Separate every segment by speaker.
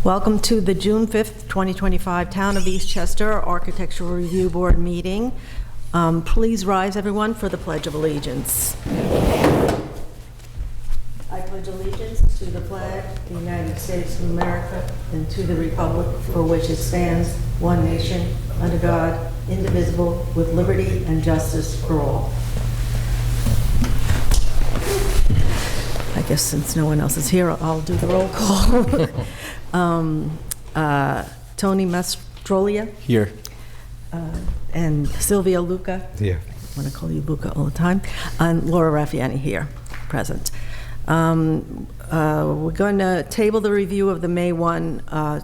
Speaker 1: Welcome to the June 5th, 2025 Town of Eastchester Architectural Review Board meeting. Please rise, everyone, for the Pledge of Allegiance. I pledge allegiance to the flag of the United States of America and to the republic for which it stands, one nation, under God, indivisible, with liberty and justice for all. I guess since no one else is here, I'll do the roll call. Tony Mastrolia.
Speaker 2: Here.
Speaker 1: And Sylvia Luca.
Speaker 2: Here.
Speaker 1: I want to call you Luca all the time. And Laura Raffiani here, present. We're going to table the review of the May 1,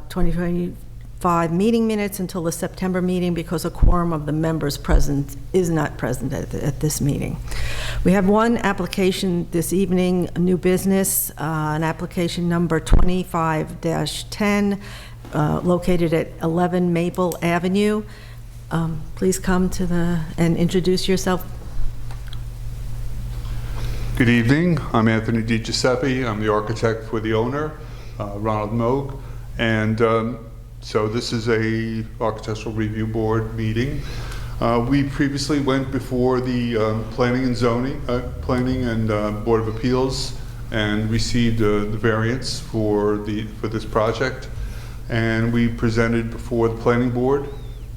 Speaker 1: 2025 meeting minutes until the September meeting because a quorum of the members present is not present at this meeting. We have one application this evening, a new business, an application number 25-10, located at 11 Maple Avenue. Please come to and introduce yourself.
Speaker 3: Good evening. I'm Anthony DiGiuseppe. I'm the architect for the owner, Ronald Moog. And so this is a architectural review board meeting. We previously went before the Planning and Board of Appeals and received the variance for this project. And we presented before the planning board.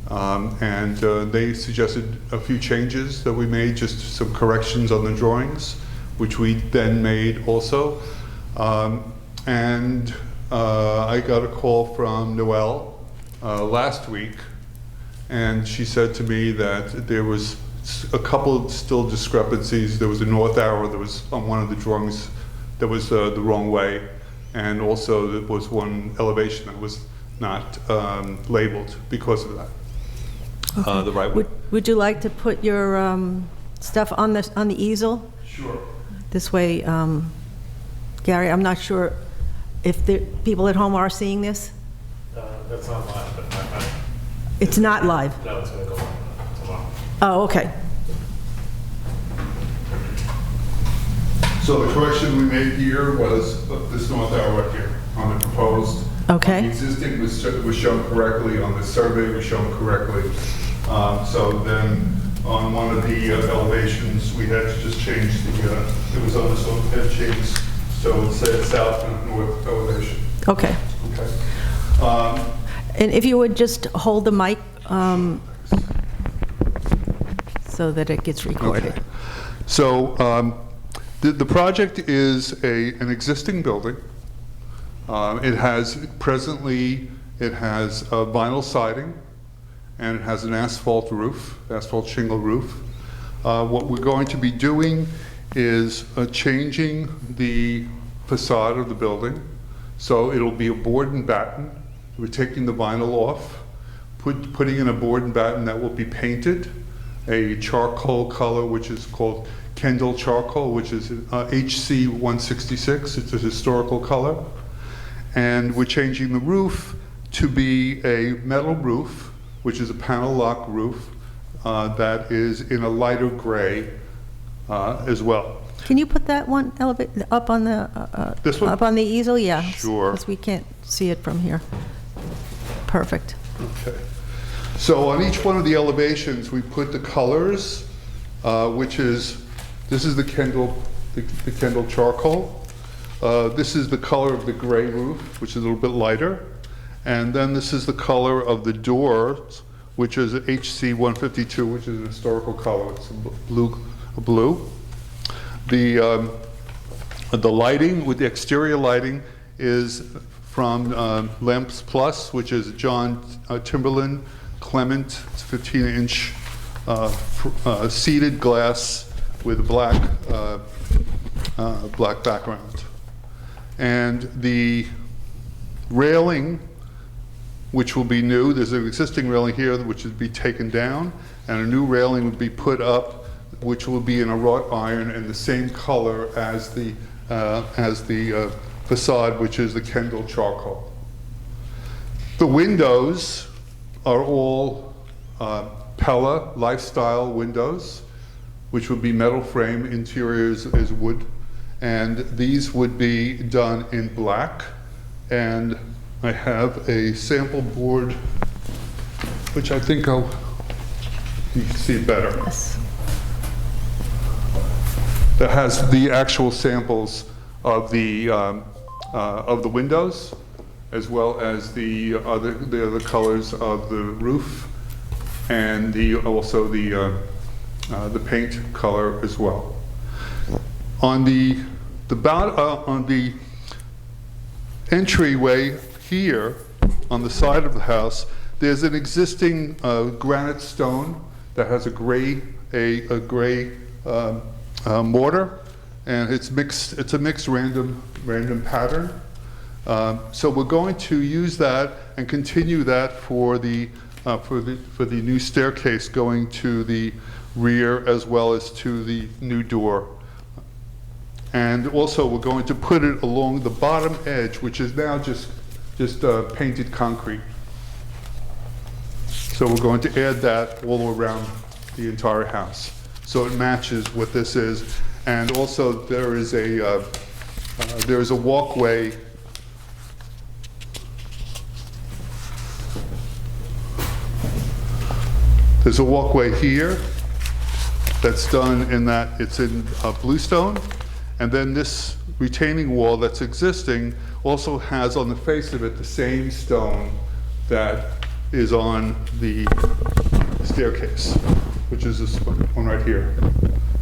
Speaker 3: And they suggested a few changes that we made, just some corrections on the drawings, which we then made also. I got a call from Noelle last week, and she said to me that there was a couple of still discrepancies. There was a north arrow that was on one of the drawings that was the wrong way, and also there was one elevation that was not labeled because of that.
Speaker 1: Okay.
Speaker 3: The right way.
Speaker 1: Would you like to put your stuff on the easel?
Speaker 3: Sure.
Speaker 1: This way, Gary, I'm not sure if the people at home are seeing this.
Speaker 4: That's not live, but
Speaker 1: It's not live.
Speaker 4: no, it's going to go on tomorrow.
Speaker 1: Oh, okay.
Speaker 3: So the correction we made here was this north arrow right here on the proposed.
Speaker 1: Okay.
Speaker 3: The existing was shown correctly, on the survey was shown correctly. So then on one of the elevations, we had to just change it was on this one, we had to change, so it said south and north elevation.
Speaker 1: Okay.
Speaker 3: Okay.
Speaker 1: And if you would just hold the mic so that it gets recorded.
Speaker 3: Okay. So the project is an existing building. It has vinyl siding, and it has an asphalt shingle roof. What we're going to be doing is changing the facade of the building. So it'll be a board and batten. We're taking the vinyl off, putting in a board and batten that will be painted a charcoal color, which is called Kendall charcoal, which is HC 166. It's a historical color. And we're changing the roof to be a metal roof, which is a panel lock roof that is in a lighter gray as well.
Speaker 1: Can you put that one up on the
Speaker 3: This one?
Speaker 1: up on the easel? Yeah.
Speaker 3: Sure.
Speaker 1: Because we can't see it from here. Perfect.
Speaker 3: Okay. So on each one of the elevations, we put the colors, this is the Kendall charcoal. This is the color of the gray roof, which is a little bit lighter. And then this is the color of the doors, which is HC 152, which is a historical color. It's a blue. The lighting, with the exterior lighting, is from Lamps Plus, which is John Timberland Clement. It's 15-inch seated glass with a black background. And the railing, which will be new, there's an existing railing here which would be taken down, and a new railing would be put up, which will be in a wrought iron and the same color as the facade, which is the Kendall charcoal. The windows are all Pella lifestyle windows, which would be metal frame, interiors is wood, and these would be done in black and I have a sample board, which I think you can see better.
Speaker 1: Yes.
Speaker 3: That has the actual samples of the windows, as well as the other colors of the roof, and also the paint color as well. On the entryway here, on the side of the house, there's an existing granite stone that has a gray mortar, and it's a mixed random pattern. So we're going to use that and continue that for the new staircase going to the rear as well as to the new door. And also we're going to put it along the bottom edge, which is now just painted concrete. So we're going to add that all around the entire house, so it matches what this is. And also there is a walkway There's a walkway here that's done in that it's in bluestone, and then this retaining wall that's existing also has on the face of it the same stone that is on the staircase, which is this one right here.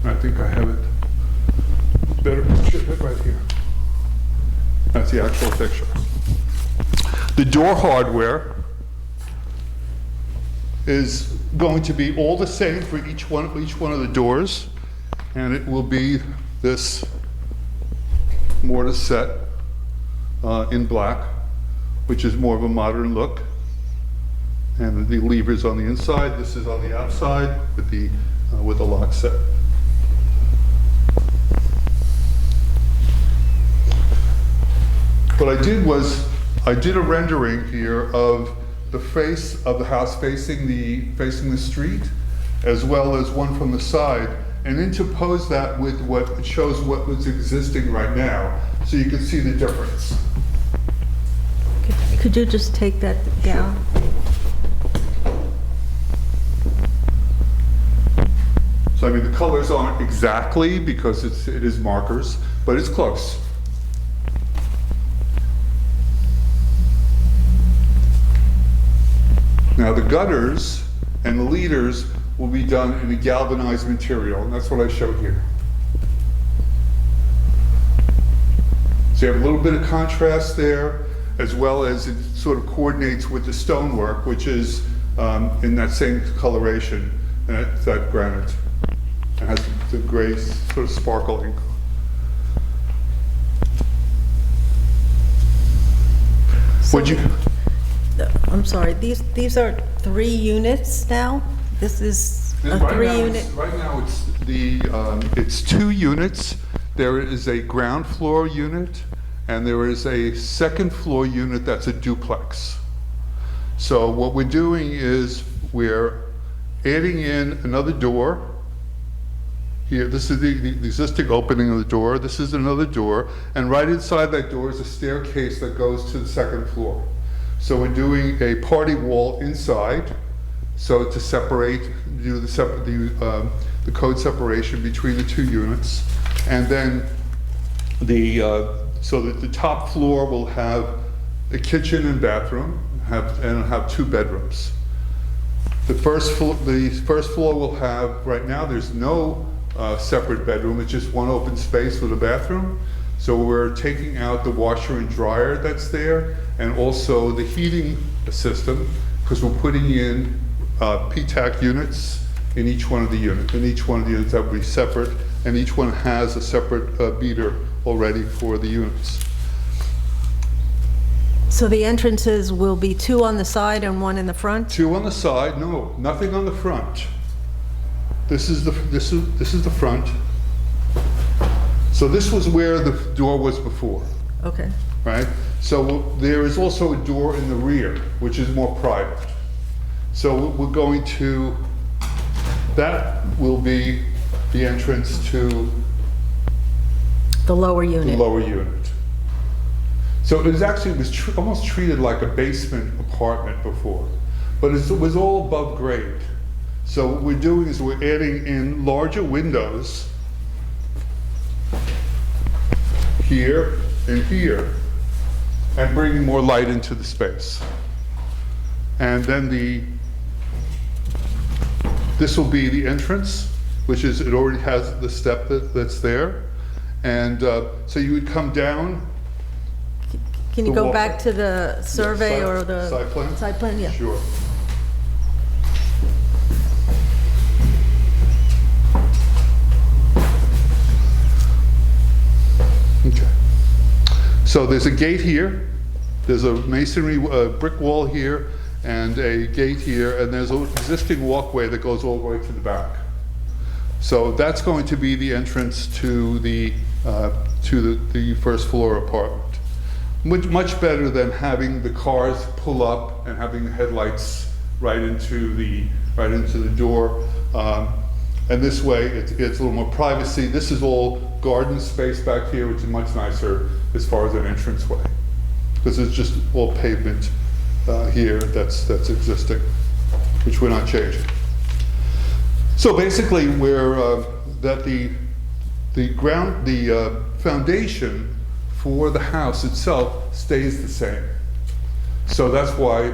Speaker 3: And I think I have it better picture right here. That's the actual picture. The door hardware is going to be all the same for each one of the doors, and it will be this mortar set in black, which is more of a modern look. And the levers on the inside. This is on the outside with the lock set. What I did was I did a rendering here of the face of the house facing the street, as well as one from the side, and interpose that with what it shows what was existing right now, so you can see the difference.
Speaker 1: Could you just take that down?
Speaker 3: So I mean, the colors aren't exactly because it is markers, but it's close. Now the gutters and the leaders will be done in a galvanized material, and that's what I showed here. So you have a little bit of contrast there, as well as it sort of coordinates with the stonework, which is in that same coloration, that granite. It has the gray sort of sparkling.
Speaker 1: So
Speaker 3: Would you?
Speaker 1: I'm sorry, these are 3 units now? This is a 3-unit?
Speaker 3: Right now it's 2 units. There is a ground floor unit, and there is a second floor unit that's a duplex. So what we're doing is we're adding in another door. Here, this is the existing opening of the door. This is another door, and right inside that door is a staircase that goes to the second floor. So we're doing a party wall inside, so to separate, do the code separation between the 2 units, and then so that the top floor will have a kitchen and bathroom, and have 2 bedrooms. The first floor will have, right now there's no separate bedroom, it's just one open space with a bathroom. So we're taking out the washer and dryer that's there, and also the heating system, because we're putting in PTAC units in each one of the units. And each one of the units that will be separate, and each one has a separate meter already for the units.
Speaker 1: So the entrances will be 2 on the side and 1 in the front?
Speaker 3: 2 on the side, no, nothing on the front. This is the front. So this was where the door was before.
Speaker 1: Okay.
Speaker 3: Right? So there is also a door in the rear, which is more private. So we're going to, that will be the entrance to
Speaker 1: The lower unit?
Speaker 3: the lower unit. So it was actually, almost treated like a basement apartment before, but it was all above grade. So what we're doing is we're adding in larger windows here and here, and bringing more light into the space. And then this will be the entrance, which is, it already has the step that's there. And so you would come down.
Speaker 1: Can you
Speaker 3: The
Speaker 1: go
Speaker 3: walk-
Speaker 1: back to the survey
Speaker 3: side-
Speaker 1: or the?
Speaker 3: side plan?
Speaker 1: Side plan, yeah.
Speaker 3: Sure. Okay. So there's a gate here, there's a masonry brick wall here, and a gate here, and there's an existing walkway that goes all the way to the back. So that's going to be the entrance to the first floor apartment. Much better than having the cars pull up and having headlights right into the door. And this way, it's a little more privacy. This is all garden space back here, which is much nicer as far as an entranceway, because it's just all pavement here that's existing, which we're not changing. So basically, we're that the foundation for the house itself stays the same. So that's why,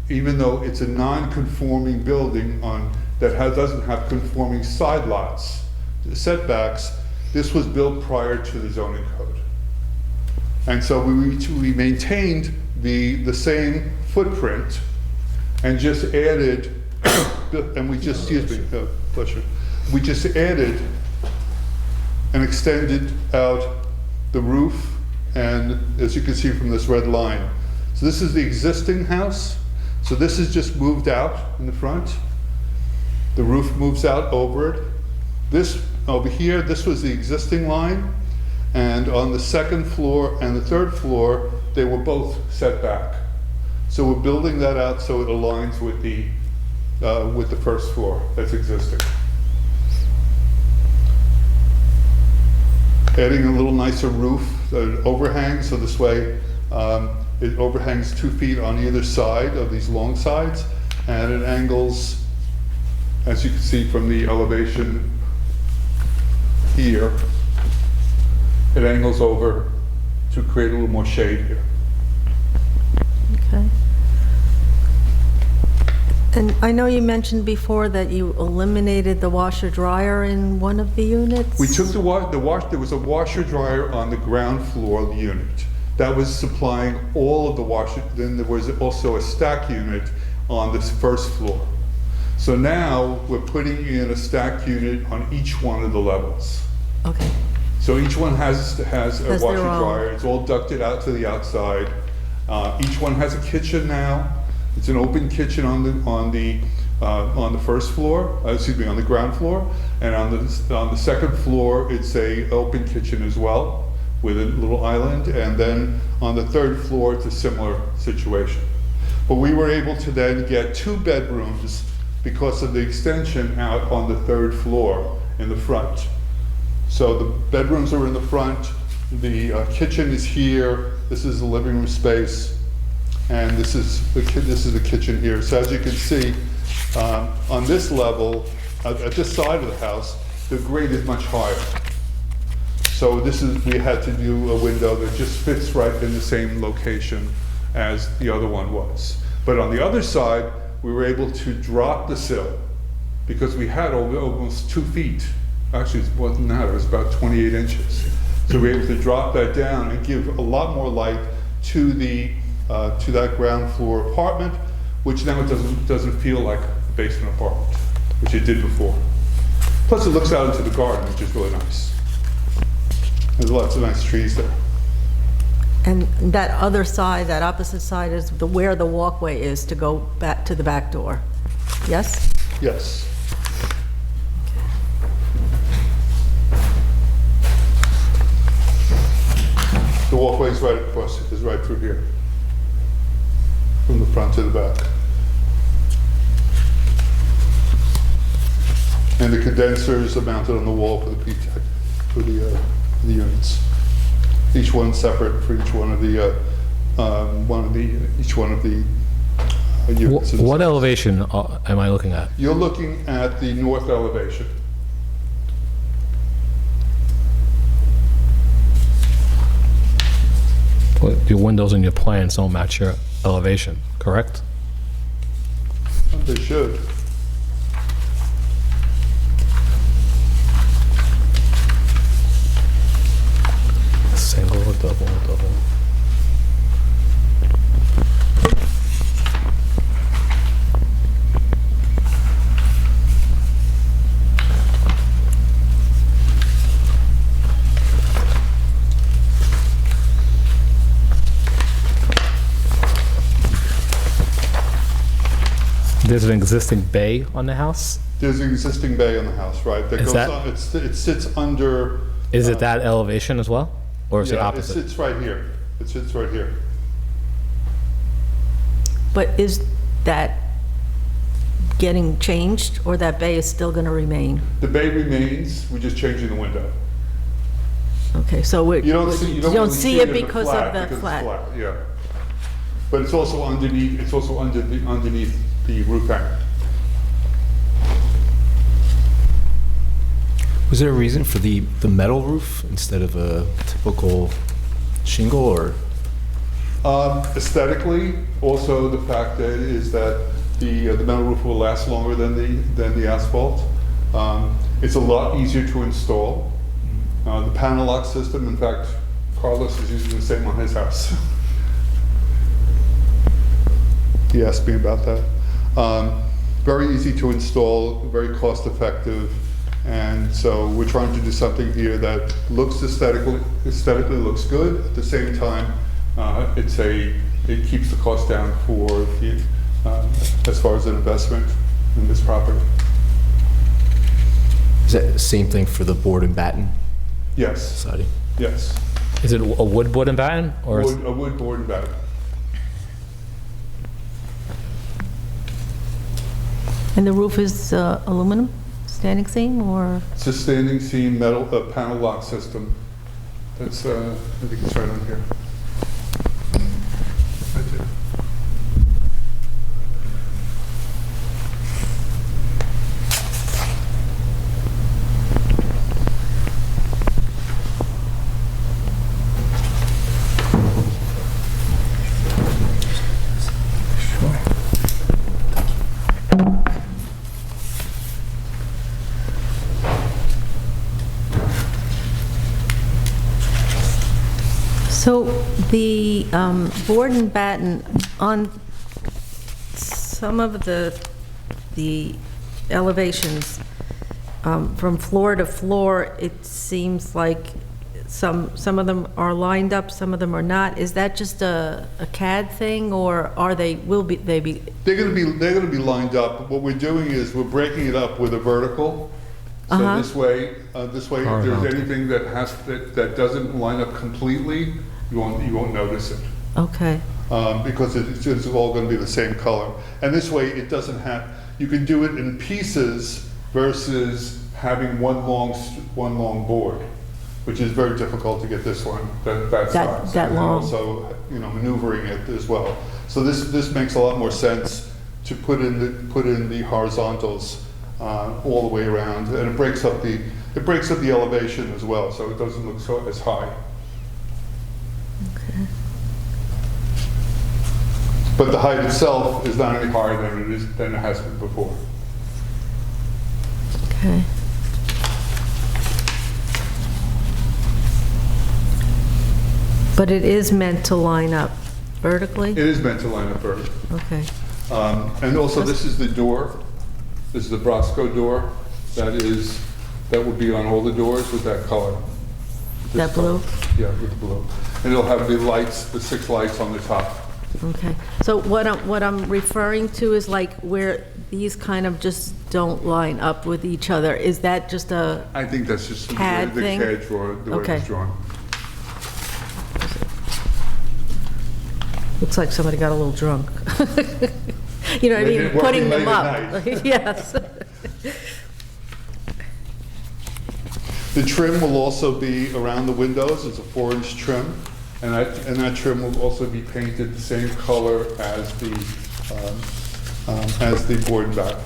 Speaker 3: even though it's a non-conforming building doesn't have conforming side lots, setbacks, this was built prior to the zoning code. And so we maintained the same footprint and just added, and we just, excuse me, bless you. We just added and extended out the roof, and as you can see from this red line. So this is the existing house. So this is just moved out in the front. The roof moves out over it. This over here, this was the existing line, and on the second floor and the third floor, they were both set back. So we're building that out so it aligns with the first floor that's existing. Adding a little nicer roof, an overhang, so this way it overhangs 2 feet on either side of these long sides, and it angles, as you can see from the elevation here, it angles over to create a little more shade here.
Speaker 1: Okay. And I know you mentioned before that you eliminated the washer dryer in one of the units?
Speaker 3: We took there was a washer dryer on the ground floor of the unit. That was supplying all of the washer, then there was also a stack unit on this first floor. So now we're putting in a stack unit on each one of the levels.
Speaker 1: Okay.
Speaker 3: So each one has a
Speaker 1: Has their
Speaker 3: washer
Speaker 1: own.
Speaker 3: dryer, it's all ducted out to the outside. Each one has a kitchen now. It's an open kitchen on the first floor, on the ground floor, and on the second floor, it's a open kitchen as well, with a little island, and then on the third floor, it's a similar situation. But we were able to then get 2 bedrooms because of the extension out on the third floor in the front. So the bedrooms are in the front, the kitchen is here, this is the living room space, and this is the kitchen here. So as you can see, on this level, at this side of the house, the grade is much higher. So we had to do a window that just fits right in the same location as the other one was. But on the other side, we were able to drop the sill because we had almost 2 feet. Actually, it wasn't that, it was about 28 inches. So we were able to drop that down and give a lot more light to that ground floor apartment, which now it doesn't feel like a basement apartment, which it did before. Plus it looks out into the garden, which is really nice. There's lots of nice trees there.
Speaker 1: And that other side, that opposite side is where the walkway is to go back to the back door, yes?
Speaker 3: Yes. The walkway is right across, is right through here, from the front to the back. And the condensers are mounted on the wall for the PTEC, for the units. each one separate for each one of the units.
Speaker 2: What elevation am I looking at?
Speaker 3: You're looking at the north elevation.
Speaker 2: Well, your windows and your plans don't match your elevation, correct?
Speaker 3: They should.
Speaker 2: Single or double, double. There's an existing bay on the house?
Speaker 3: There's an existing bay on the house, right? That
Speaker 2: Is
Speaker 3: goes
Speaker 2: that-
Speaker 3: on, it sits under.
Speaker 2: Is it that elevation as well? Or is it
Speaker 3: Yeah,
Speaker 2: opposite?
Speaker 3: it sits right here. It sits right here.
Speaker 1: But is that getting changed, or that bay is still going to remain?
Speaker 3: The bay remains, we're just changing the window.
Speaker 1: Okay, so
Speaker 3: You don't see, you don't really
Speaker 1: see
Speaker 3: it
Speaker 1: it
Speaker 3: in the
Speaker 1: because
Speaker 3: flat,
Speaker 1: of the
Speaker 3: because it's
Speaker 1: flat?
Speaker 3: Yeah. But it's also underneath, underneath the roof hanger.
Speaker 5: Was there a reason for the metal roof instead of a typical shingle, or?
Speaker 3: Aesthetically, also the fact that is that the metal roof will last longer than the asphalt. It's a lot easier to install. The panel lock system, in fact, Carlos is using the same on his house. He asked me about that. Very easy to install, very cost effective. And so we're trying to do something here that looks aesthetically looks good. At the same time, it keeps the cost down for the, as far as an investment in this property.
Speaker 5: Is that the same thing for the board and batten
Speaker 3: Yes,
Speaker 5: siding?
Speaker 3: yes.
Speaker 2: Is it a wood board and batten? Or is-
Speaker 3: A wood board and batten.
Speaker 1: And the roof is aluminum, standing seam, or?
Speaker 3: It's a standing seam metal panel lock system. That's, I think it's right on here. Right there.
Speaker 1: So the board and batten, on some of the elevations, from floor to floor, it seems like some of them are lined up, some of them are not. Is that just a CAD thing, or are they, they be?
Speaker 3: They're gonna be lined up. What we're doing is we're breaking it up with a vertical. So this way, if there's anything that doesn't line up completely, you won't notice it.
Speaker 1: Okay,
Speaker 3: Because it's all going to be the same color. And this way, it doesn't have, you can do it in pieces versus having one long board, which is very difficult to get this one, that size.
Speaker 1: that long.
Speaker 3: And also, maneuvering it as well. So this makes a lot more sense to put in the horizontals all the way around, and it breaks up the elevation as well, so it doesn't look as high.
Speaker 1: okay.
Speaker 3: But the height itself is not any higher than it has been before.
Speaker 1: Okay. But it is meant to line up vertically?
Speaker 3: It is meant to line up vertically.
Speaker 1: Okay.
Speaker 3: And also, this is the door. This is the Brosco door. That will be on all the doors with that color. This
Speaker 1: That blue?
Speaker 3: color. Yeah, with the blue. And it'll have the lights, the 6 lights on the top.
Speaker 1: Okay. So what I'm referring to is like where these kind of just don't line up with each other. Is that just a,
Speaker 3: I think that's just the
Speaker 1: CAD thing?
Speaker 3: CAD drawer, the way
Speaker 1: Okay.
Speaker 3: it's drawn.
Speaker 1: looks like somebody got a little drunk. You know what I
Speaker 3: They
Speaker 1: mean?
Speaker 3: did work
Speaker 1: Putting
Speaker 3: late
Speaker 1: them
Speaker 3: at
Speaker 1: up.
Speaker 3: night.
Speaker 1: Yes.
Speaker 3: The trim will also be around the windows. It's a 4-inch trim, and that trim will also be painted the same color as the board and back.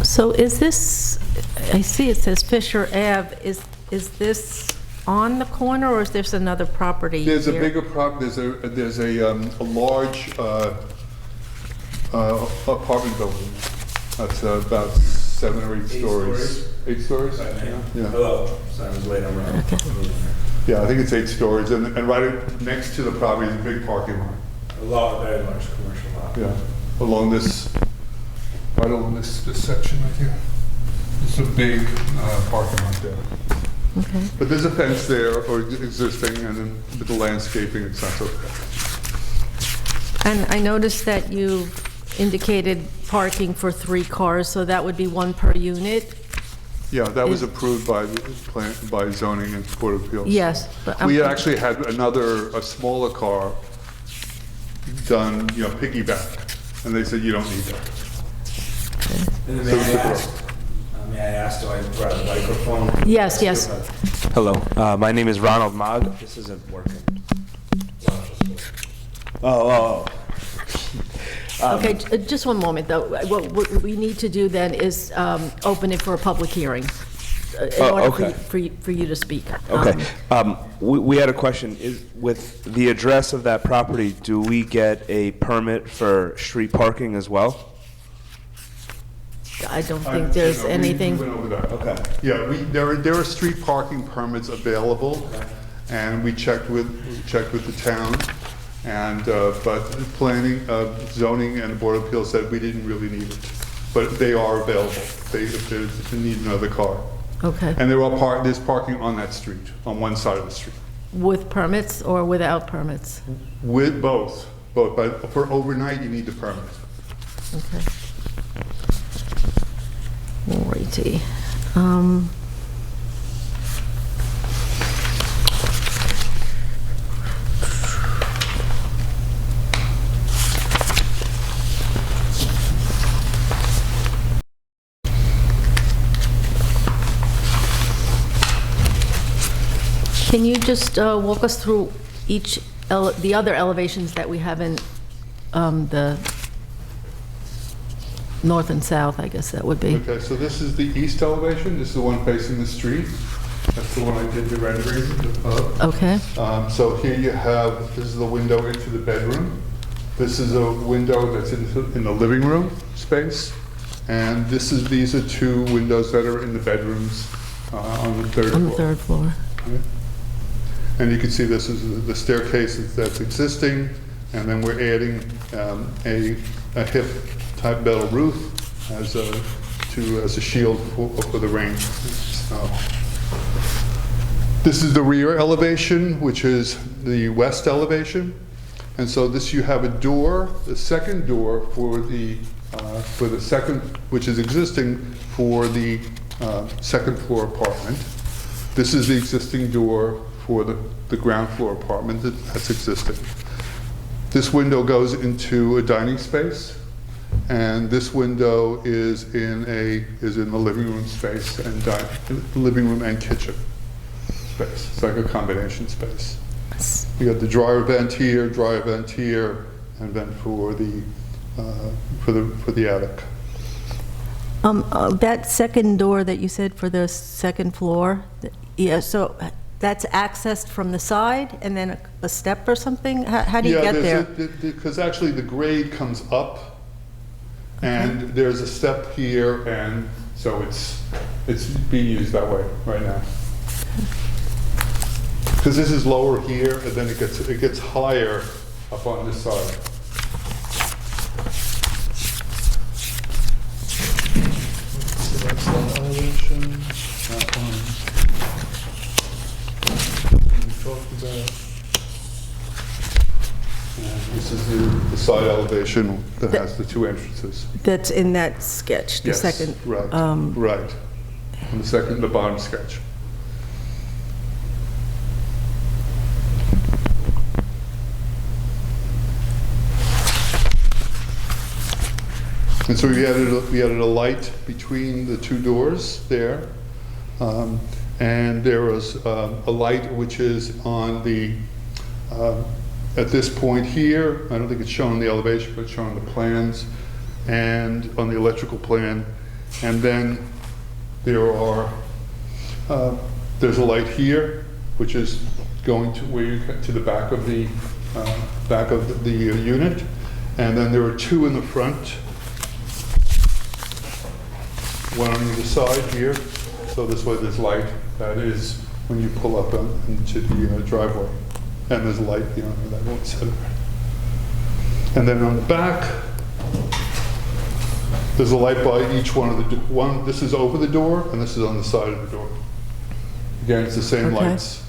Speaker 1: So is this, I see it says Fisher Ave, is this on the corner, or is this another property
Speaker 3: There's a
Speaker 1: here?
Speaker 3: bigger there's a large apartment building. That's about 7 or 8 stories. 8 stories? Yeah.
Speaker 4: Hello, sorry, I was late, I'm around.
Speaker 3: Yeah, I think it's 8 stories, and right next to the property is a big parking lot.
Speaker 4: Very large commercial lot.
Speaker 3: Yeah, right along this section right here. It's a big parking lot there.
Speaker 1: Okay.
Speaker 3: But there's a fence there, or existing, and then with the landscaping, it's not so bad.
Speaker 1: And I noticed that you indicated parking for 3 cars, so that would be 1 per unit?
Speaker 3: Yeah, that was approved by by zoning and Board of Appeals.
Speaker 1: Yes, but
Speaker 3: We actually had a smaller car done, piggyback, and they said, you don't need that.
Speaker 4: And then
Speaker 3: So it's
Speaker 4: may I ask, do I grab the microphone?
Speaker 1: Yes, yes.
Speaker 6: Hello, my name is Ronald Mogg. This isn't working.
Speaker 1: Okay, just one moment, though. What we need to do then is open it for a public hearing in order
Speaker 6: okay.
Speaker 1: for you to speak.
Speaker 6: Okay, we had a question. With the address of that property, do we get a permit for street parking as well?
Speaker 1: I don't think there's
Speaker 3: We
Speaker 1: anything.
Speaker 3: went over that.
Speaker 6: Okay.
Speaker 3: Yeah, there are street parking permits available, and we checked with the town, and, but planning, zoning and the Board of Appeals said we didn't really need it. But they are available, if they need another car.
Speaker 1: Okay.
Speaker 3: And there's parking on that street, on one side of the street.
Speaker 1: With permits or without permits?
Speaker 3: With both, but for overnight, you need the permit.
Speaker 1: Okay. Alrighty. Can you just walk us through the other elevations that we have in the north and south, I guess that would be?
Speaker 3: Okay, so this is the east elevation. This is the one facing the street. That's the one I did the renderings of.
Speaker 1: Okay,
Speaker 3: So here you have, this is the window into the bedroom. This is a window that's in the living room space. And these are 2 windows that are in the bedrooms on the 3rd floor.
Speaker 1: on the 3rd floor.
Speaker 3: Okay. And you can see this is the staircase that's existing, and then we're adding a hip type metal roof as a shield for the rain. So, this is the rear elevation, which is the west elevation. And so you have a door, the second door for the second, which is existing for the 2nd floor apartment. This is the existing door for the ground floor apartment that's existing. This window goes into a dining space, and this window is in the living room space and living room and kitchen space. It's like a combination space. You got the dryer vent here, and then for the attic.
Speaker 1: That second door that you said for the 2nd floor, yeah, so that's accessed from the side and then a step or something? How do you get there?
Speaker 3: Because actually the grade comes up, and there's a step here, and so it's being used that way right now. Because this is lower here, and then it gets higher up on this side. So that's the elevation, that one. We talked about. And this is the side elevation that has the 2 entrances.
Speaker 1: That's in that sketch, the
Speaker 3: Yes,
Speaker 1: second?
Speaker 3: right, right. On the bottom sketch. And so we added a light between the two doors there. And there was a light which is on the, at this point here, I don't think it's shown in the elevation, but it's shown on the plans and on the electrical plan. And then there are, there's a light here, which is going to where you get to the back of the unit. And then there are two in the front, one on either side here. So this way there's light. That is when you pull up into the driveway. And there's a light beyond that one center. And then on the back, there's a light by each one of the, this is over the door and this is on the side of the door. Again, it's the same
Speaker 1: Okay.
Speaker 3: lights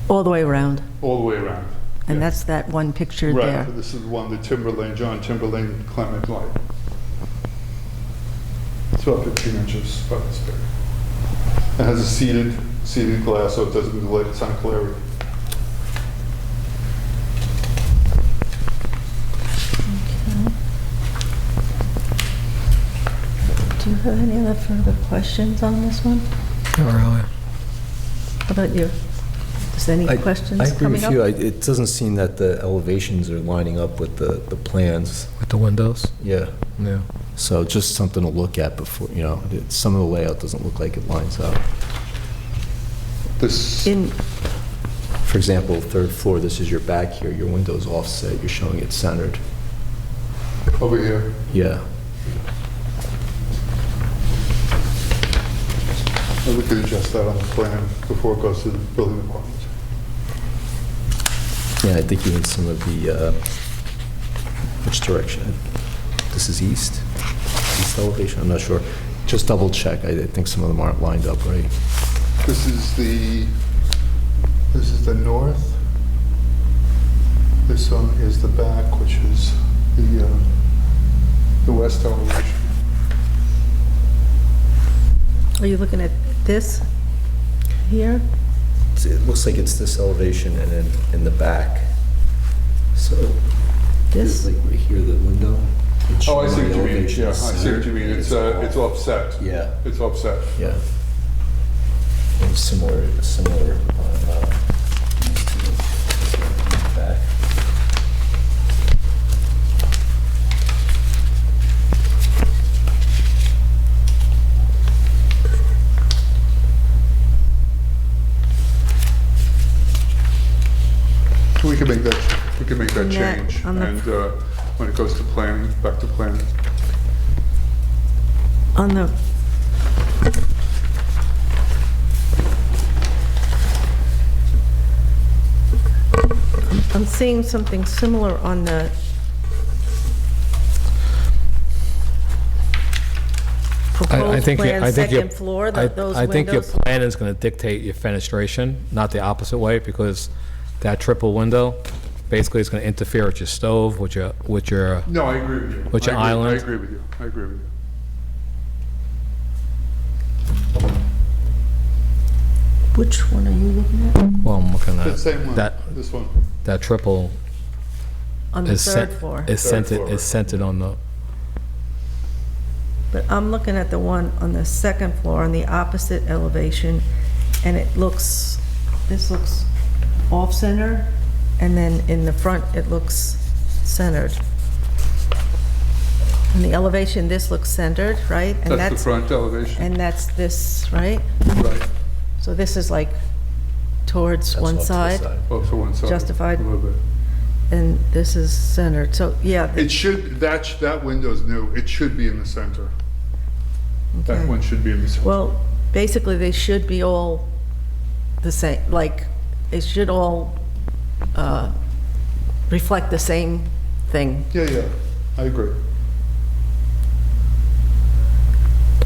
Speaker 1: All the way around.
Speaker 3: all the way around.
Speaker 1: And
Speaker 3: Yeah.
Speaker 1: that's that one picture
Speaker 3: Right,
Speaker 1: there.
Speaker 3: this is one, the John Timberlane Clement light. It's about 15 inches, about this big. It has a seated glass, so it doesn't glare, it's not glary.
Speaker 1: Do you have any other further questions on this one?
Speaker 2: Not really.
Speaker 1: How about you? Is there any questions
Speaker 5: I agree
Speaker 1: coming
Speaker 5: with
Speaker 1: up?
Speaker 5: you. It doesn't seem that the elevations are lining up with the plans.
Speaker 2: With the windows?
Speaker 5: Yeah.
Speaker 2: Yeah.
Speaker 5: So just something to look at before, some of the layout doesn't look like it lines up.
Speaker 3: This,
Speaker 5: For example, third floor, this is your back here, your window's offset, you're showing it centered.
Speaker 3: over here,
Speaker 5: Yeah.
Speaker 3: and we can adjust that on the plan before it goes to the building department.
Speaker 5: Yeah, I think even some of the, which direction? This is east elevation, I'm not sure. Just double check, I think some of them aren't lined up right.
Speaker 3: This is the north. This one is the back, which is the west elevation.
Speaker 1: Are you looking at this here?
Speaker 5: It looks like it's this elevation and then in the back. So,
Speaker 1: This?
Speaker 5: like right here, the window. it's
Speaker 3: Oh, I see
Speaker 5: showing
Speaker 3: what you mean.
Speaker 5: elevation
Speaker 3: Yeah, I see what
Speaker 5: centered.
Speaker 3: you mean. It's offset.
Speaker 5: Yeah.
Speaker 3: It's offset.
Speaker 5: Yeah. And similar on, back.
Speaker 3: We can make that
Speaker 1: And that
Speaker 3: change,
Speaker 1: on the-
Speaker 3: and when it goes to planning, back to planning.
Speaker 1: On the, I'm seeing something similar on the proposed plan, second floor, those
Speaker 2: I think your
Speaker 1: windows.
Speaker 2: plan is going to dictate your fenestration, not the opposite way, because that triple window basically is going to interfere with your stove, with your
Speaker 3: No, I agree with you.
Speaker 2: With your
Speaker 3: I
Speaker 2: island?
Speaker 3: agree with you. I agree with you.
Speaker 1: Which one are you looking at?
Speaker 2: well, I'm looking
Speaker 3: The
Speaker 2: at
Speaker 3: same one,
Speaker 2: that
Speaker 3: this one.
Speaker 2: that triple
Speaker 1: On the
Speaker 2: is
Speaker 1: third floor.
Speaker 2: is
Speaker 3: Third
Speaker 2: centered
Speaker 3: floor.
Speaker 2: is centered on the.
Speaker 1: But I'm looking at the one on the second floor on the opposite elevation, and it looks, this looks off-center, and then in the front, it looks centered. In the elevation, this looks centered, right? And
Speaker 3: That's the front elevation.
Speaker 1: And that's this, right?
Speaker 3: Right.
Speaker 1: So this is like towards
Speaker 5: That's
Speaker 1: one
Speaker 5: off to the
Speaker 1: side,
Speaker 3: Off to one side.
Speaker 1: Justified.
Speaker 3: A little bit.
Speaker 1: and this is centered. So, yeah.
Speaker 3: It should, that window's new. It should be in the center. That
Speaker 1: Okay.
Speaker 3: one should be in the center.
Speaker 1: Well, basically, they should be all the same, like, it should all reflect the same thing.
Speaker 3: Yeah, I agree.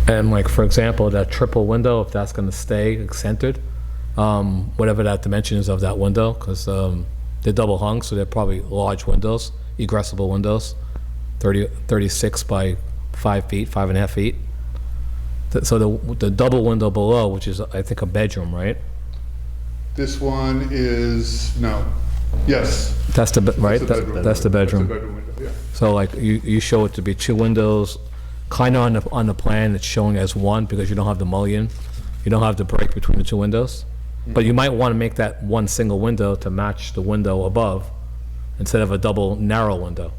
Speaker 2: And like, for example, that triple window, if that's going to stay centered, whatever that dimension is of that window, because they're double hung, so they're probably large windows, egressable windows, 36 by 5 feet, 5.5 feet. So the double window below, which is, I think, a bedroom, right?
Speaker 3: This one is, no, Yes.
Speaker 2: That's the, right?
Speaker 3: That's the bedroom.
Speaker 2: That's the bedroom.
Speaker 3: That's the bedroom window, yeah.
Speaker 2: So like you show it to be 2 windows, kind of on the plan, it's showing as 1 because you don't have the mullion. You don't have the break between the 2 windows. But you might want to make that 1 single window to match the window above instead of a double narrow window.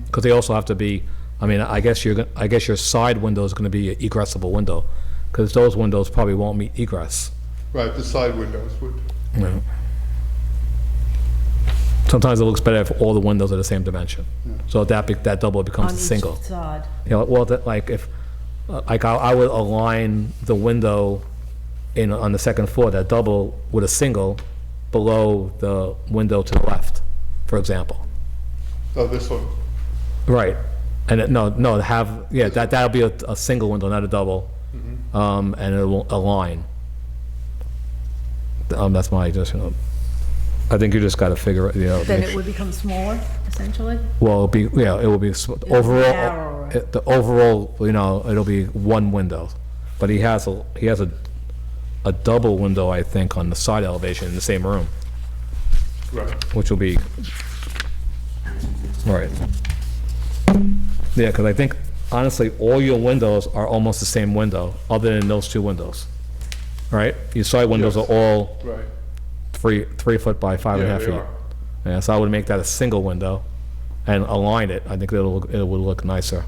Speaker 2: Because they also have to be, I mean, I guess your side window is going to be an egressable window because those windows probably won't meet egress.
Speaker 3: Right, the side windows would.
Speaker 2: Yeah. Sometimes it looks better if all the windows are the same dimension. So that double becomes
Speaker 1: On
Speaker 2: a
Speaker 1: each
Speaker 2: single.
Speaker 1: side.
Speaker 2: You know, well, like if, like I would align the window on the second floor, that double with a single below the window to the left, for example.
Speaker 3: Oh, this one.
Speaker 2: Right. And that'll be a single window, not a double. And it will align. That's my just, I think you just got to figure it,
Speaker 1: Then
Speaker 2: make
Speaker 1: it would become smaller, essentially?
Speaker 2: Well, it will be overall,
Speaker 1: narrower.
Speaker 2: the overall, it'll be 1 window. But he has a double window, I think, on the side elevation in the same room,
Speaker 3: Right.
Speaker 2: which will be, right. Yeah, because I think, honestly, all your windows are almost the same window, other than those 2 windows, right? Your side windows
Speaker 3: Yes.
Speaker 2: are all
Speaker 3: Right.
Speaker 2: 3 foot by 5.5
Speaker 3: Yeah,
Speaker 2: feet.
Speaker 3: they are.
Speaker 2: Yeah, so I would make that a single window and align it. I think it would look nicer.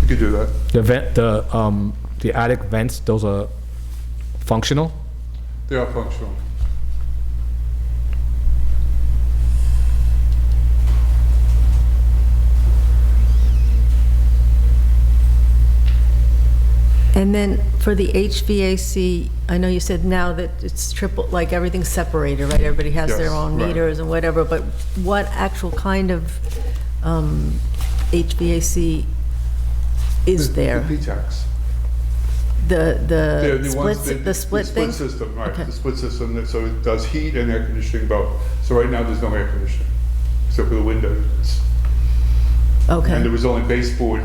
Speaker 3: You could do that.
Speaker 2: The attic vents, those are functional?
Speaker 3: They are functional.
Speaker 1: And then for the HVAC, I know you said now that it's triple, like everything's separated, right? Everybody has their
Speaker 3: Yes,
Speaker 1: own
Speaker 3: right.
Speaker 1: meters and whatever, but what actual kind of HVAC is there?
Speaker 3: The PTAX.
Speaker 1: The
Speaker 3: They're the
Speaker 1: split,
Speaker 3: ones
Speaker 1: the split thing?
Speaker 3: The split system, right,
Speaker 1: Okay.
Speaker 3: the split system, so it does heat and air conditioning both. So right now, there's no air conditioning, except for the window units. And there
Speaker 1: Okay,
Speaker 3: was only baseboard,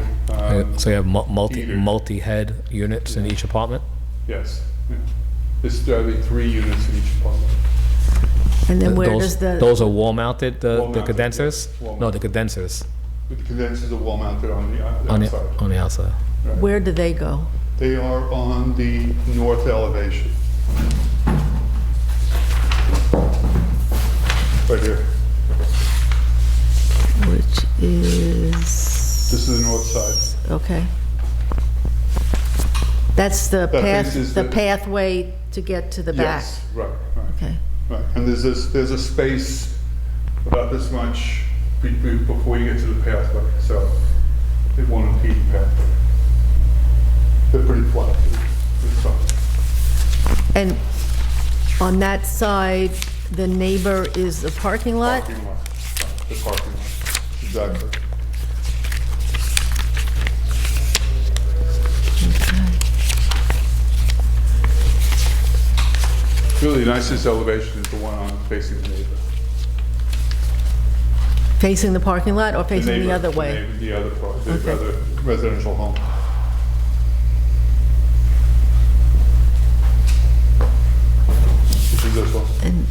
Speaker 2: So you have
Speaker 3: heater.
Speaker 2: multi-head units in each apartment?
Speaker 3: yes. Yeah. There's 3 units in each apartment.
Speaker 1: and then where
Speaker 2: Those-
Speaker 1: does the,
Speaker 2: Those are wall-mounted, the
Speaker 3: Wall-mounted,
Speaker 2: condensers?
Speaker 3: yes,
Speaker 2: No,
Speaker 3: wall-mounted.
Speaker 2: the condensers
Speaker 3: The condensers are wall mounted on the
Speaker 2: on the,
Speaker 3: outside.
Speaker 2: on the outside.
Speaker 1: where do they go?
Speaker 3: They are on the north elevation. Right here.
Speaker 1: Which is,
Speaker 3: This is the north side.
Speaker 1: okay. That's the
Speaker 3: That faces
Speaker 1: the
Speaker 3: the-
Speaker 1: pathway to get to the back?
Speaker 3: Yes, right, right.
Speaker 1: Okay.
Speaker 3: Right, and there's a space about this much before you get to the pathway, so it won't impede the pathway. They're pretty flat. It's fine.
Speaker 1: And on that side, the neighbor is a parking lot?
Speaker 3: Parking lot, right, the parking lot, exactly. Really, the nicest elevation is the one on facing the neighbor.
Speaker 1: Facing the parking lot or facing the
Speaker 3: neighbor,
Speaker 1: other way?
Speaker 3: neighbor, the other part, the
Speaker 1: Okay.
Speaker 3: other residential home. Which is this one.
Speaker 1: And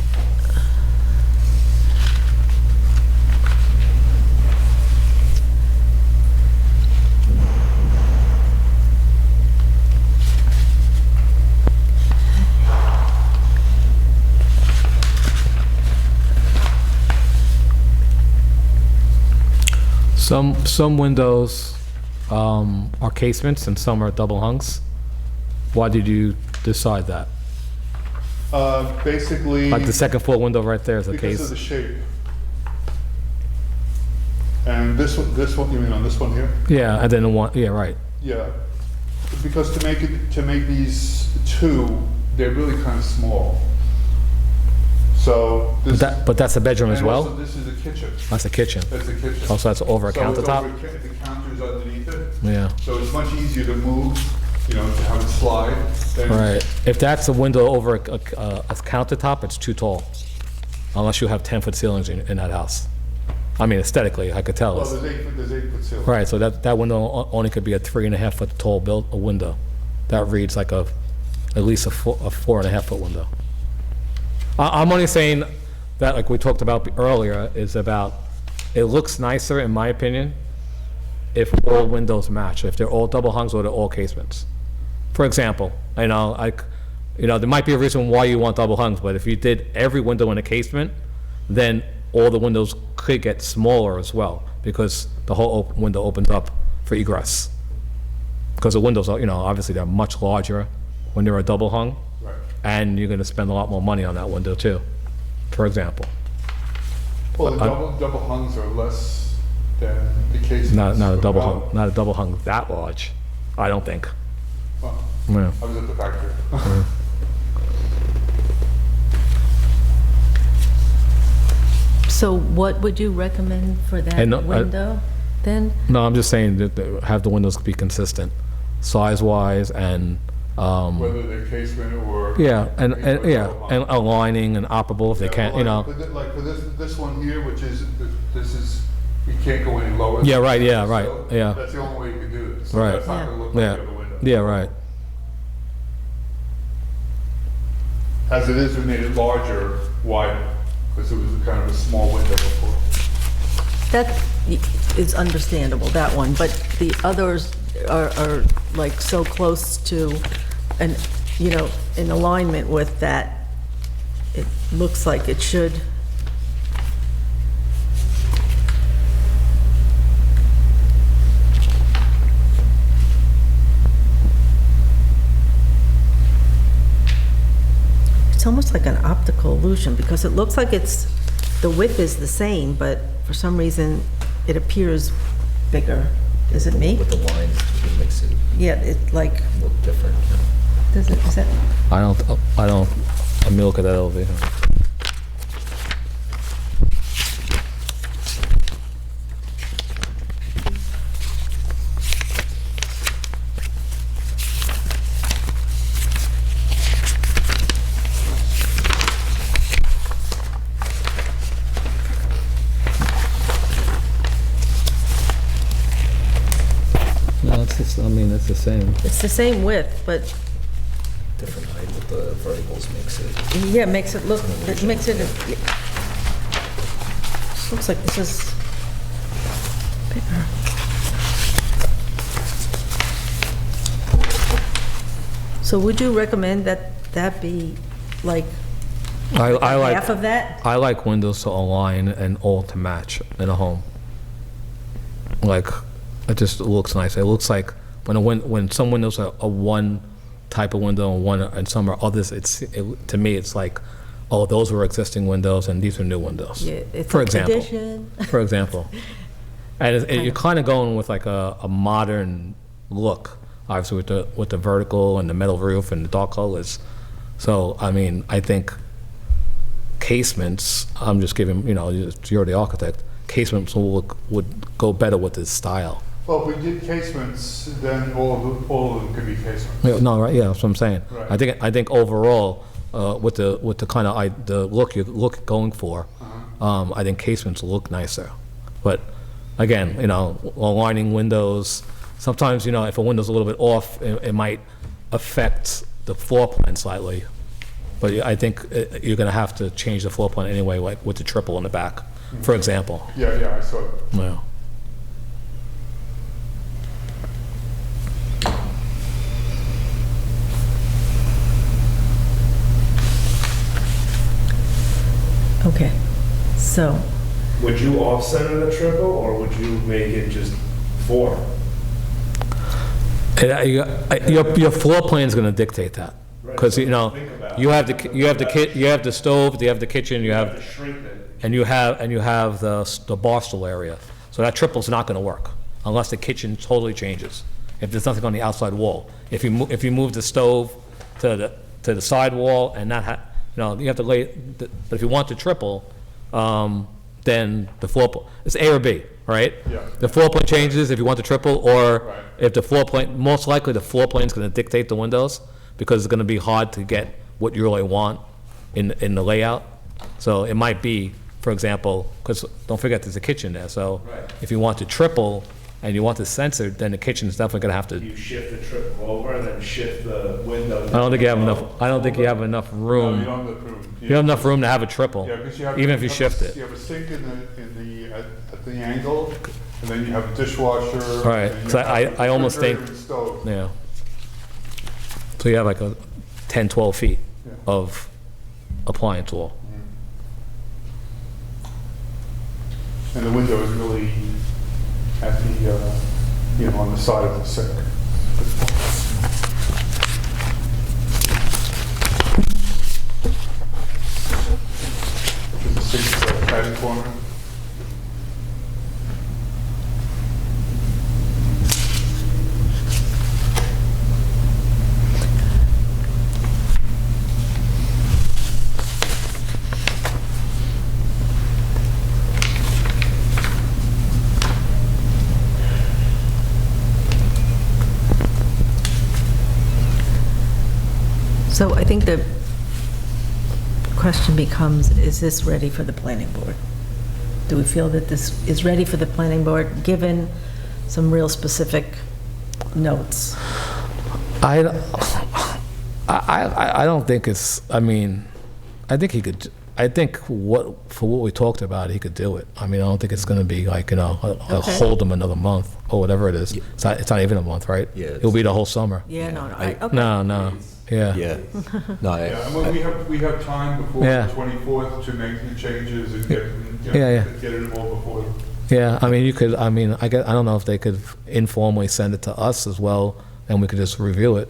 Speaker 2: Some windows are casements and some are double hungs. Why did you decide that?
Speaker 3: Basically,
Speaker 2: Like the second floor window right there is a
Speaker 3: because of the
Speaker 2: case.
Speaker 3: shape. And this one, you mean on this one here?
Speaker 2: Yeah, and then the one, yeah, right.
Speaker 3: Yeah, because to make these 2, they're really kind of small. So this.
Speaker 2: But that's a bedroom as
Speaker 3: and
Speaker 2: well?
Speaker 3: also this is a kitchen.
Speaker 2: That's a kitchen.
Speaker 3: That's a kitchen.
Speaker 2: Also, that's over a
Speaker 3: So it's
Speaker 2: countertop?
Speaker 3: over the counter's underneath it.
Speaker 2: Yeah.
Speaker 3: So it's much easier to move, to have it slide. than-
Speaker 2: Right. If that's a window over a countertop, it's too tall. Unless you have 10-foot ceilings in that house. I mean, aesthetically, I could tell.
Speaker 3: Well, there's 8-foot ceiling.
Speaker 2: Right, so that window only could be a 3.5-foot tall a window. That reads like a at least a 4.5-foot window. I'm only saying that, like we talked about earlier, is about, it looks nicer, in my opinion, if all windows match, if they're all double hungs or they're all casements. For example, there might be a reason why you want double hungs, but if you did every window in a casement, then all the windows could get smaller as well, because the whole window opens up for egress. Because the windows are, obviously they're much larger when they're a double hung,
Speaker 3: Right.
Speaker 2: and you're gonna spend a lot more money on that window too, for example.
Speaker 3: Well, the double hungs are less than the casements.
Speaker 2: Not a double
Speaker 3: Well,
Speaker 2: hung, not a double hung that large, I don't think.
Speaker 3: well,
Speaker 2: Yeah.
Speaker 3: I was at the factory.
Speaker 1: So what would you recommend for that
Speaker 2: And,
Speaker 1: window then?
Speaker 2: No, I'm just saying that have the windows be consistent, size-wise and,
Speaker 3: Whether they're casement or.
Speaker 2: yeah, and
Speaker 3: double hung.
Speaker 2: aligning and operable if they
Speaker 3: Yeah,
Speaker 2: can't,
Speaker 3: well, like for this one here, which is, this is, you can't go any lower.
Speaker 2: Yeah,
Speaker 3: than
Speaker 2: right,
Speaker 3: this,
Speaker 2: yeah, right,
Speaker 3: so
Speaker 2: yeah.
Speaker 3: That's the only way you can do this. So
Speaker 2: Right.
Speaker 3: That's not gonna look like
Speaker 2: Yeah,
Speaker 3: the other window.
Speaker 2: yeah, right.
Speaker 3: As it is, we made it larger, wider, because it was kind of a small window before.
Speaker 1: That is understandable, that one, but the others are like so close to, and, in alignment with that, it looks like it should. It's almost like an optical illusion, because it looks like the width is the same, but for some reason, it appears bigger. Is it me?
Speaker 5: With the lines, it makes it
Speaker 1: Yeah, it like,
Speaker 5: look different.
Speaker 1: is that?
Speaker 2: I don't, let me look at that elevation. No, it's the same.
Speaker 1: It's the same width, but,
Speaker 5: Different height with the verticals makes it.
Speaker 1: yeah, it makes it look, it makes it, looks like this is bigger. So would you recommend that be like
Speaker 2: I like.
Speaker 1: half of that?
Speaker 2: I like windows to align and all to match in a home. Like, it just looks nice. It looks like when some windows are a one type of window and some are others, to me, it's like, oh, those were existing windows and these are new windows.
Speaker 1: Yeah, it's
Speaker 2: for
Speaker 1: a
Speaker 2: example.
Speaker 1: tradition.
Speaker 2: For example. And you're kind of going with like a modern look, obviously with the vertical and the metal roof and the dark colors. So, I mean, I think casements, I'm just giving, you're the architect, casements would go better with this style.
Speaker 3: Well, if we did casements, then all of them could be casements.
Speaker 2: Yeah, no, right, yeah, that's what I'm saying.
Speaker 3: Right.
Speaker 2: I think overall, with the kind of, the look you're going for, I think casements look nicer. But again, aligning windows, sometimes, if a window's a little bit off, it might affect the floor plan slightly. But I think you're gonna have to change the floor plan anyway, like with the triple in the back, for example.
Speaker 3: Yeah, I saw it.
Speaker 2: Yeah.
Speaker 1: Okay, so,
Speaker 4: Would you offset it a triple, or would you make it just 4?
Speaker 2: Your floor plan's gonna dictate that, because
Speaker 4: Right,
Speaker 2: you know
Speaker 4: think about
Speaker 2: you
Speaker 4: it.
Speaker 2: have the you have the
Speaker 4: Think about
Speaker 2: you have the stove, you have the kitchen, you
Speaker 4: To
Speaker 2: have
Speaker 4: shrink it.
Speaker 2: and you have the bar stool area. So that triple's not gonna work unless the kitchen totally changes. If there's nothing on the outside wall, if you move the stove to the side wall and you have to lay. But if you want the triple, then the floor it's A or B, right?
Speaker 3: Yeah.
Speaker 2: The floor plan changes if you want the triple, or
Speaker 3: Right.
Speaker 2: if the floor plan, most likely the floor plan's gonna dictate the windows, because it's gonna be hard to get what you really want in the layout. So it might be, for example, because don't forget there's a kitchen there, so
Speaker 4: Right.
Speaker 2: if you want to triple, and you want this censored, then the kitchen's definitely gonna have to,
Speaker 4: You shift the triple over and then shift the window.
Speaker 2: I don't think you have enough, I don't think you have enough
Speaker 3: No, you
Speaker 2: room.
Speaker 3: don't have enough room.
Speaker 2: You have enough room to have a triple,
Speaker 3: Yeah, because you have.
Speaker 2: even if you
Speaker 3: have
Speaker 2: shift
Speaker 3: a-
Speaker 2: it.
Speaker 3: You have a sink at the angle, and then you have a dishwasher.
Speaker 2: Right,
Speaker 3: and you
Speaker 2: 'cause I-
Speaker 3: have a
Speaker 2: I almost think-
Speaker 3: refrigerator and stove.
Speaker 2: Yeah. So you have like a 10, 12 feet
Speaker 3: Yeah.
Speaker 2: of appliance wall.
Speaker 3: And the window is really at the, on the side of the sink. There's a sink caddy corner.
Speaker 1: So I think the question becomes, is this ready for the planning board? Do we feel that this is ready for the planning board, given some real specific notes?
Speaker 2: I don't think it's, I mean, I think he could, I think for what we talked about, he could do it. I mean, I don't think it's gonna be like, I'll
Speaker 1: Okay.
Speaker 2: hold him another month, or whatever it is. It's not even a month, right?
Speaker 5: Yeah,
Speaker 2: It'll be the whole summer.
Speaker 1: Yeah, no,
Speaker 5: I-
Speaker 1: okay.
Speaker 2: No, yeah.
Speaker 5: Yeah. No,
Speaker 3: Yeah, I mean, we have time before
Speaker 2: Yeah.
Speaker 3: the 24th to make the changes and
Speaker 2: Yeah.
Speaker 3: get it all before.
Speaker 2: Yeah, I mean, I don't know if they could informally send it to us as well, and we could just review it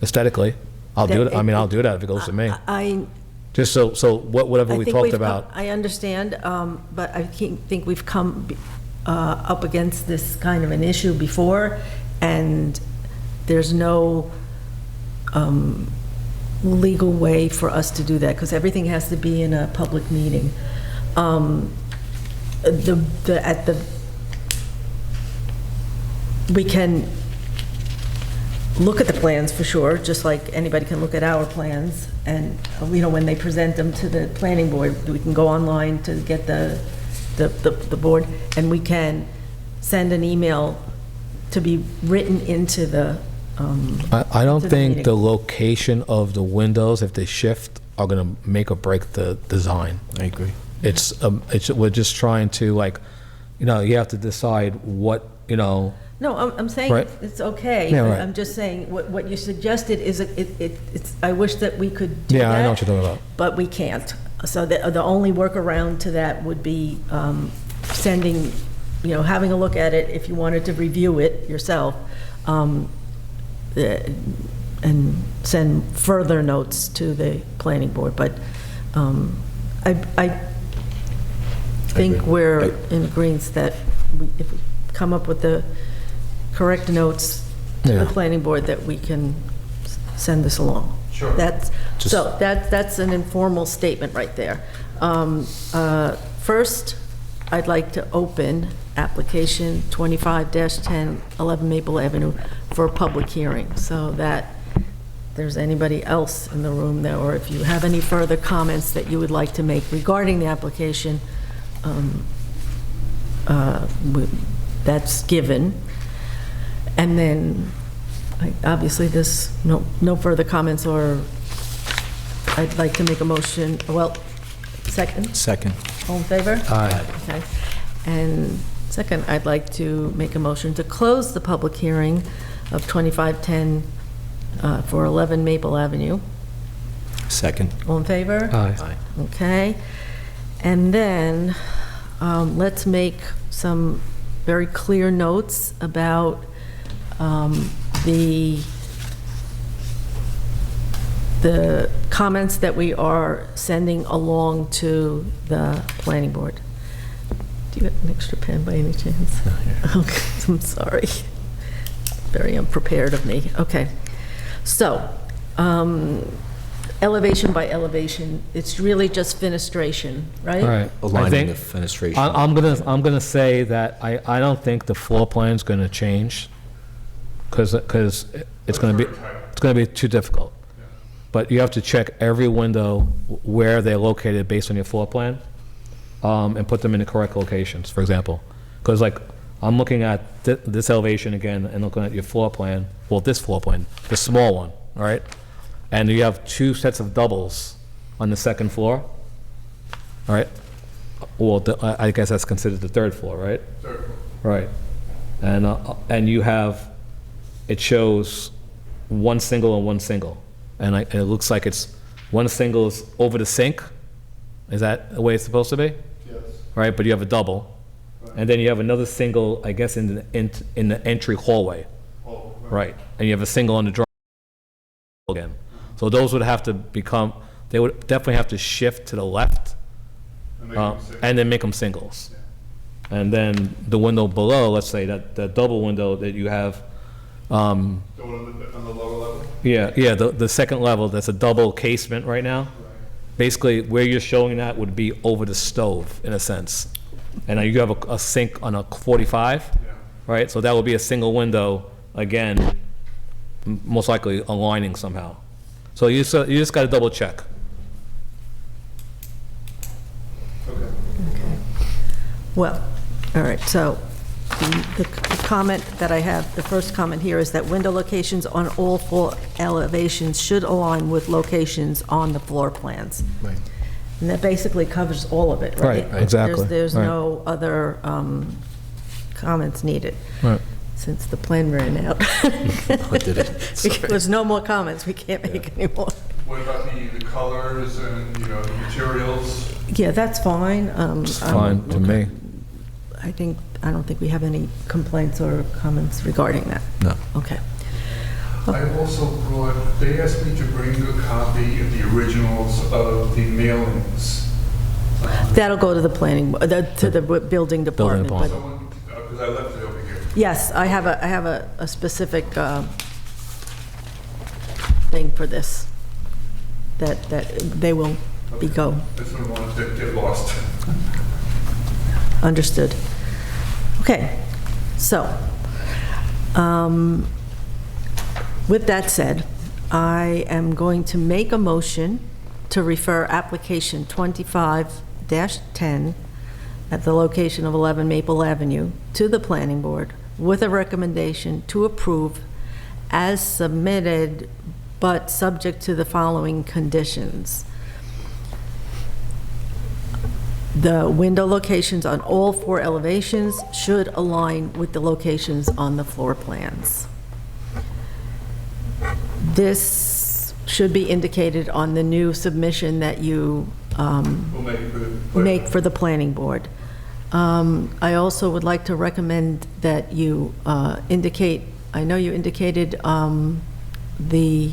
Speaker 2: aesthetically. I'll do it, I mean, I'll do that if it goes to me.
Speaker 1: I
Speaker 2: Just whatever
Speaker 1: I
Speaker 2: we
Speaker 1: think
Speaker 2: talked
Speaker 1: we've
Speaker 2: about.
Speaker 1: I understand, but I think we've come up against this kind of an issue before, and there's no legal way for us to do that, because everything has to be in a public meeting. We can look at the plans for sure, just like anybody can look at our plans, and, when they present them to the planning board, we can go online to get the board, and we can send an email to be written into the,
Speaker 2: I don't
Speaker 1: to the
Speaker 2: think
Speaker 1: meeting.
Speaker 2: the location of the windows, if they shift, are gonna make or break the design.
Speaker 5: I agree.
Speaker 2: We're just trying to, like, you have to decide what,
Speaker 1: no, I'm saying
Speaker 2: Right.
Speaker 1: it's okay.
Speaker 2: Yeah, right.
Speaker 1: I'm just saying, what you suggested is, it's, I wish that we could do that.
Speaker 2: Yeah, I know what you're talking about.
Speaker 1: But we can't. So the only workaround to that would be sending, having a look at it, if you wanted to review it yourself, and send further notes to the planning board. But I think
Speaker 5: agree.
Speaker 1: we're in agreement that if we come up with the correct notes to the
Speaker 2: Yeah.
Speaker 1: planning board, that we can send this along.
Speaker 3: Sure.
Speaker 1: So that's an informal statement right there. First, I'd like to open application 25-10, 11 Maple Avenue for a public hearing, so that there's anybody else in the room there, or if you have any further comments that you would like to make regarding the application, that's given. And then, obviously, there's no further comments, or I'd like to make a motion, second?
Speaker 5: Second.
Speaker 1: All in favor?
Speaker 2: Aye.
Speaker 1: Okay. And second, I'd like to make a motion to close the public hearing of 2510 for 11 Maple Avenue.
Speaker 5: Second.
Speaker 1: All in favor?
Speaker 2: Aye.
Speaker 1: Okay. And then, let's make some very clear notes about the comments that we are sending along to the planning board. Do you have an extra pen by any chance? Okay, I'm sorry. Very unprepared of me. Okay. So, elevation by elevation, it's really just fenestration, right?
Speaker 2: All right.
Speaker 5: Aligning the fenestration.
Speaker 2: I'm gonna say that I don't think the floor plan's gonna change, because it's gonna be too difficult. But you have to check every window where they're located based on your floor plan, and put them in the correct locations, for example. Because like I'm looking at this elevation again and looking at your floor plan, well, this floor plan, the small one, all right? And you have 2 sets of doubles on the second floor, all right? Well, I guess that's considered the 3rd floor, right?
Speaker 3: 3rd floor.
Speaker 2: Right. And you have, it shows 1 single and 1 single. And it looks like it's, 1 single is over the sink. Is that the way it's supposed to be?
Speaker 3: Yes.
Speaker 2: Right, but you have a double. And then you have another single, I guess, in the entry hallway.
Speaker 3: Oh,
Speaker 2: Right. And you have a single on the draw again. So those would have to become, they would definitely have to shift to the left and then make them singles. And then the window below, let's say that the double window that you have,
Speaker 3: The one on the lower level?
Speaker 2: yeah, the second level, that's a double casement right now. Basically, where you're showing that would be over the stove, in a sense. And you have a sink on a 45, right? So that would be a single window, again, most likely aligning somehow. So you just got to double check.
Speaker 3: Okay.
Speaker 1: Well, all right, so the comment that I have, the first comment here is that window locations on all 4 elevations should align with locations on the floor plans.
Speaker 5: Right.
Speaker 1: And that basically covers all of it, right?
Speaker 2: Right, exactly,
Speaker 1: There's
Speaker 2: right.
Speaker 1: no other comments needed.
Speaker 2: Right.
Speaker 1: Since the plan ran out.
Speaker 5: What did it? Sorry.
Speaker 1: There's no more comments, we can't make any more.
Speaker 3: What about the colors and, the materials?
Speaker 1: Yeah, that's fine.
Speaker 2: It's fine to me.
Speaker 1: I don't think we have any complaints or comments regarding that.
Speaker 5: No.
Speaker 1: Okay.
Speaker 3: I also brought, they asked me to bring a copy of the originals of the mailings.
Speaker 1: That'll go to the planning, to the building department. but-
Speaker 3: Someone, because I left it over here.
Speaker 1: Yes, I have a specific thing for this, that they will be go,
Speaker 3: I just don't want it to get lost.
Speaker 1: understood. Okay, so, with that said, I am going to make a motion to refer application 25-10 at the location of 11 Maple Avenue to the planning board with a recommendation to approve as submitted, but subject to the following conditions. The window locations on all 4 elevations should align with the locations on the floor plans. This should be indicated on the new submission that you
Speaker 3: We'll make it for the.
Speaker 1: make for the planning board. I also would like to recommend that you indicate, I know you indicated the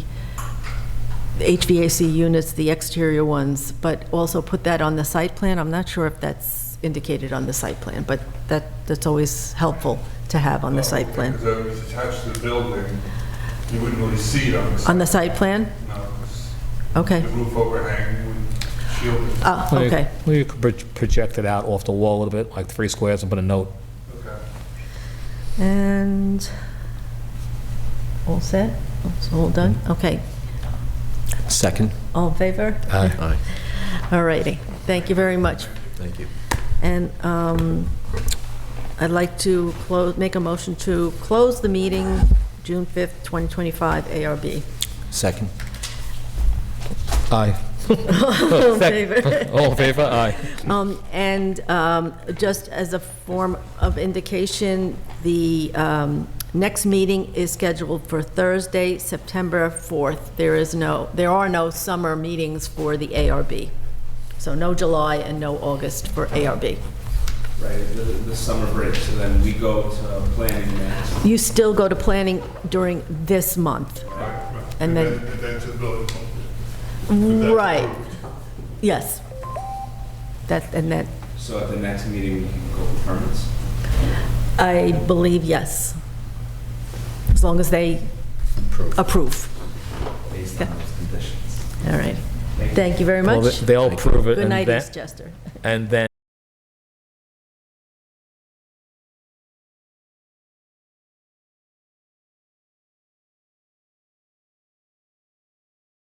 Speaker 1: HVAC units, the exterior ones, but also put that on the site plan. I'm not sure if that's indicated on the site plan, but that's always helpful to have on the site plan.
Speaker 3: Because it was attached to the building, you wouldn't really see it on the site.
Speaker 1: On the site plan?
Speaker 3: No, 'cause
Speaker 1: Okay.
Speaker 3: the roof overhang would shield it.
Speaker 1: Okay.
Speaker 2: Well, you could project it out off the wall a little bit, like 3 squares, and put a note.
Speaker 3: Okay.
Speaker 1: And all set? It's all done? Okay.
Speaker 5: Second?
Speaker 1: All in favor?
Speaker 5: Aye.
Speaker 1: All righty. Thank you very much.
Speaker 5: Thank you.
Speaker 1: And I'd like to make a motion to close the meeting June 5th, 2025, ARB.
Speaker 5: Second?
Speaker 2: Aye.
Speaker 1: All in favor?
Speaker 2: All in favor? Aye.
Speaker 1: And just as a form of indication, the next meeting is scheduled for Thursday, September 4th. There are no summer meetings for the ARB. So no July and no August for ARB.
Speaker 6: Right, the summer break, so then we go to planning next.
Speaker 1: You still go to planning during this month. And then,
Speaker 3: And then to the building.
Speaker 1: right, yes. That,
Speaker 6: So at the next meeting, we can go for permits?
Speaker 1: I believe yes. As long as they approve.
Speaker 6: Based on those conditions.
Speaker 1: All right. Thank you very
Speaker 2: Well,
Speaker 1: much.
Speaker 2: they'll approve it,
Speaker 1: Good
Speaker 2: and
Speaker 1: night,
Speaker 2: then,
Speaker 1: Eastchester.
Speaker 2: and then